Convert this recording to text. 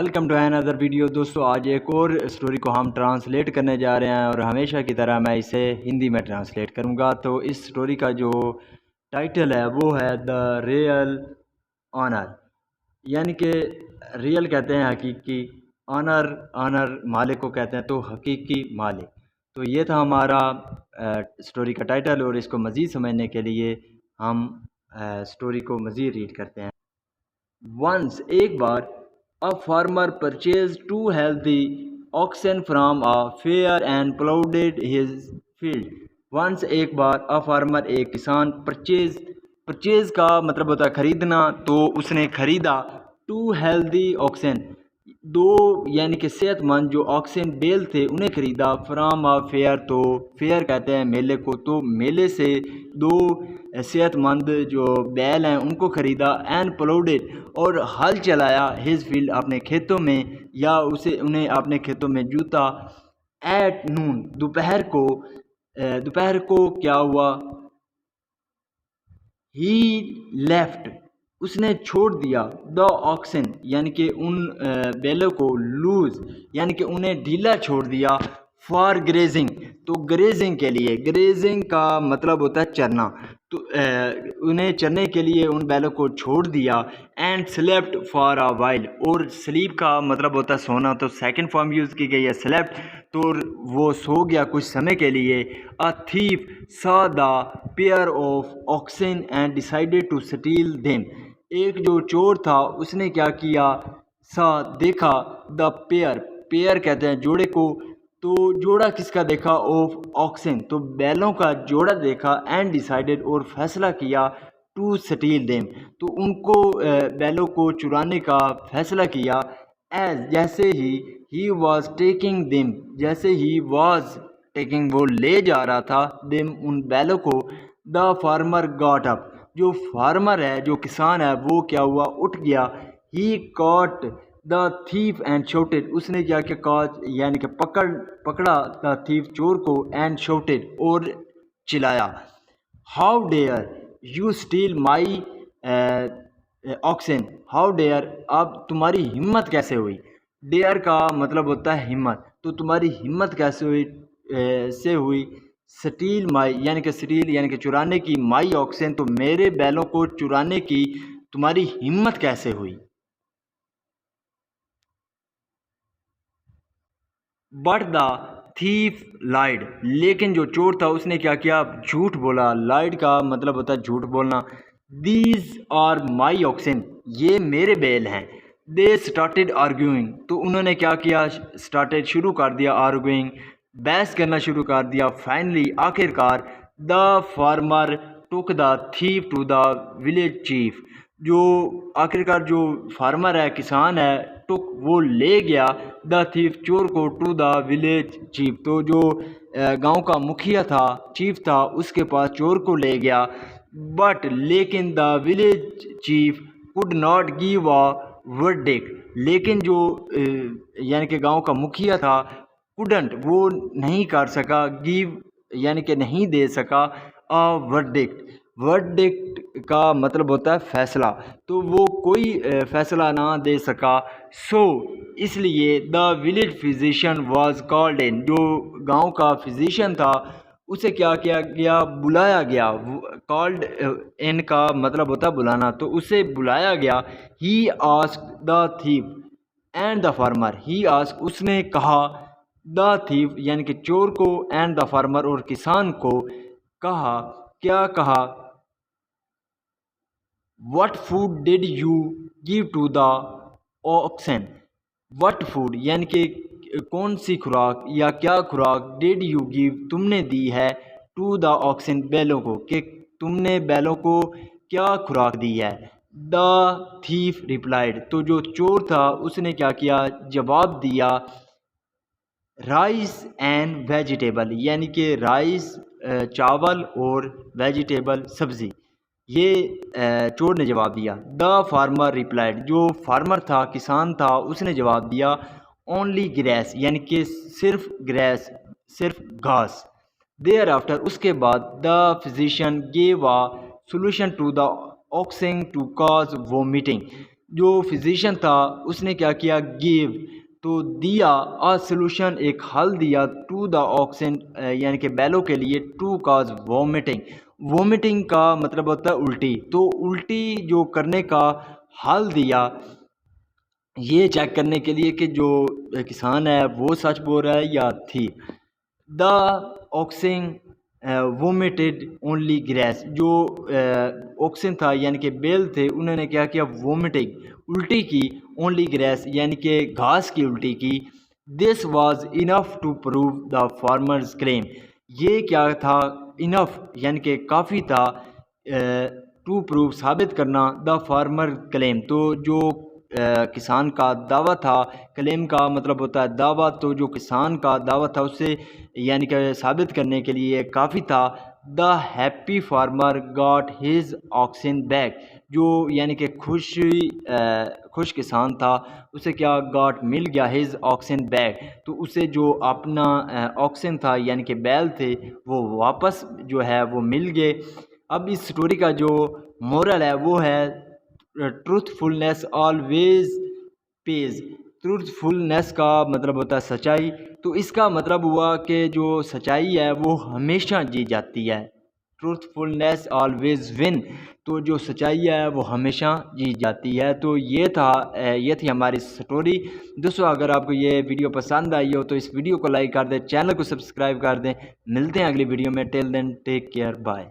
Welcome to another video. दोस्तों, आज एक और स्टोरी को हम ट्रांसलेट करने जा रहे हैं और हमेशा की तरह मैं इसे हिंदी में ट्रांसलेट करूंगा। तो इस स्टोरी का जो टाइटल है वो है द रियल ऑनर, यानी कि रियल कहते हैं हकीकी, ऑनर ऑनर मालिक को कहते हैं, तो हकीकी मालिक। तो ये था हमारा स्टोरी का टाइटल, और इसको मज़ीद समझने के लिए हम स्टोरी को मज़ीद रीड करते हैं। वंस, एक बार, a farmer purchased two healthy oxen from a fair and plowed his field. Once, एक बार, a farmer, एक किसान, परचेज का मतलब होता है खरीदना, तो उसने खरीदा टू हेल्दी ऑक्सन, दो यानी कि सेहतमंद जो ऑक्सन बैल थे उन्हें खरीदा। फ्राम आ फेयर, तो फेयर कहते हैं मेले को, तो मेले से दो सेहतमंद जो बैल हैं उनको खरीदा। एंड प्लोडेड, और हल चलाया, हिज फील्ड, अपने खेतों में, या उन्हें अपने खेतों में जूता। एट नून, दोपहर को क्या हुआ, ही लेफ्ट, उसने छोड़ दिया, द ऑक्सन, यानी कि उन बैलों को, लूज यानी कि उन्हें ढीला छोड़ दिया, फॉर ग्रेजिंग, तो ग्रेजिंग के लिए, ग्रेजिंग का मतलब होता है चरना, तो उन्हें चरने के लिए उन बैलों को छोड़ दिया। And slept for a while, और स्लीप का मतलब होता है सोना, तो सेकंड फॉर्म यूज़ की गई है स्लेप्ट, तो वो सो गया कुछ समय के लिए। A thief saw the pair of oxen and decided to steal them, एक जो चोर था उसने क्या किया, सा देखा, द पेयर, पेयर कहते हैं जोड़े को, तो जोड़ा किसका देखा, ऑफ ऑक्सन, तो बैलों का जोड़ा देखा। एंड डिसाइडेड, और फैसला किया, टू स्टील देम, तो उनको बैलों को चुराने का फैसला किया। एज, जैसे ही वॉज टेकिंग देम, जैसे ही वॉज टेकिंग, वो ले जा रहा था, देम, उन बैलों को। द फार्मर गॉट अप, जो फार्मर है, जो किसान है, वो क्या हुआ, उठ गया। He caught the thief and shouted, उसने क्या किया, कॉट यानी कि पकड़ा द थीफ, चोर को। एंड शॉटेड, और चिल्लाया, how dare you steal my oxen, how dare, अब तुम्हारी हिम्मत कैसे हुई। डेयर का मतलब होता है हिम्मत, तो तुम्हारी हिम्मत कैसे हुई, से हुई। स्टील माई, यानी कि स्टील यानी कि चुराने की, माई ऑक्सन, तो मेरे बैलों को चुराने की तुम्हारी हिम्मत कैसे हुई। बट द थीफ लाइड, लेकिन जो चोर था उसने क्या किया, झूठ बोला। लाइड का मतलब होता है झूठ बोलना। दीज आर माई ऑक्सन, ये मेरे बैल हैं। दे स्टार्टेड आर्ग्यूइंग, तो उन्होंने क्या किया, स्टार्टेड शुरू कर दिया, आर्ग्यूइंग बहस करना शुरू कर दिया। फाइनली, आखिरकार, the farmer took the thief to the village chief, जो आखिरकार जो फार्मर है, किसान है, टुक, वो ले गया, द थीफ, चोर को, टू द विलेज चीफ, तो जो गांव का मुखिया था, चीफ था, उसके पास चोर को ले गया। बट, लेकिन, the village chief could not give a verdict, लेकिन जो यानी कि गांव का मुखिया था, कुडंट, वो नहीं कर सका, गिव यानी कि नहीं दे सका, अ वर्डिक्ट, वर्डिक्ट का मतलब होता है फैसला, तो वो कोई फैसला ना दे सका। सो, इसलिए, the village physician was called in, जो गांव का फिजिशियन था उसे क्या किया गया, बुलाया गया। कॉल्ड इन का मतलब होता है बुलाना, तो उसे बुलाया गया। He asked the thief and the farmer, he ask, उसने कहा, द थीफ यानी कि चोर को, एंड द फार्मर, और किसान को कहा, क्या कहा, what food did you give to the oxen, what food यानी कि कौन सी खुराक या क्या खुराक, डिड यू गिव, तुमने दी है, टू द ऑक्सन, बैलों को, कि तुमने बैलों को क्या खुराक दी है। द थीफ रिप्लाइड, तो जो चोर था उसने क्या किया, जवाब दिया, राइस एंड वेजिटेबल, यानी कि राइस चावल, और वेजिटेबल सब्ज़ी, ये चोर ने जवाब दिया। द फार्मर रिप्लाइड, जो फार्मर था, किसान था, उसने जवाब दिया, ओनली ग्रेस, यानी कि सिर्फ ग्रेस, सिर्फ घास। देयर आफ्टर, उसके बाद, the physician gave a solution to the oxen to cause vomiting, जो फिजिशियन था उसने क्या किया, गिव तो दिया, अ सोल्यूशन एक हल दिया, टू द ऑक्सन यानी कि बैलों के लिए, टू काज वॉमिटिंग। वॉमिटिंग का मतलब होता है उल्टी, तो उल्टी जो करने का हल दिया ये चेक करने के लिए कि जो किसान है वो सच बोल रहा है या थी। द ऑक्सिंग वोमिटेड ओनली ग्रेस, जो ऑक्सिन था यानी कि बैल थे उन्होंने क्या किया, वोमिटिंग उल्टी की, ओनली ग्रेस यानी कि घास की उल्टी की। This was enough to prove the farmer's claim, ये क्या था, इनफ यानी कि काफ़ी था, टू प्रूव साबित करना, द फार्मर क्लेम तो जो किसान का दावा था, क्लेम का मतलब होता है दावा, तो जो किसान का दावा था उससे यानी कि साबित करने के लिए काफ़ी था। The happy farmer got his auxin back, जो यानी कि खुश किसान था उसे क्या गॉट मिल गया, हिज ऑक्सिन बैक, तो उसे जो अपना ऑक्सिन था यानी कि बैल थे वो वापस जो है वो मिल गए। अब इस स्टोरी का जो मोरल है वो है, ट्रूथफुलनेस ऑलवेज पेज। ट्रूथफुलनेस का मतलब होता है सच्चाई, तो इसका मतलब हुआ कि जो सच्चाई है वो हमेशा जीत जाती है। ट्रूथफुलनेस ऑलवेज विन, तो जो सच्चाई है वो हमेशा जीत जाती है। तो ये थी हमारी स्टोरी। दोस्तों अगर आपको ये वीडियो पसंद आई हो तो इस वीडियो को लाइक कर दें, चैनल को सब्सक्राइब कर दें। मिलते हैं अगली वीडियो में, till then take care, bye.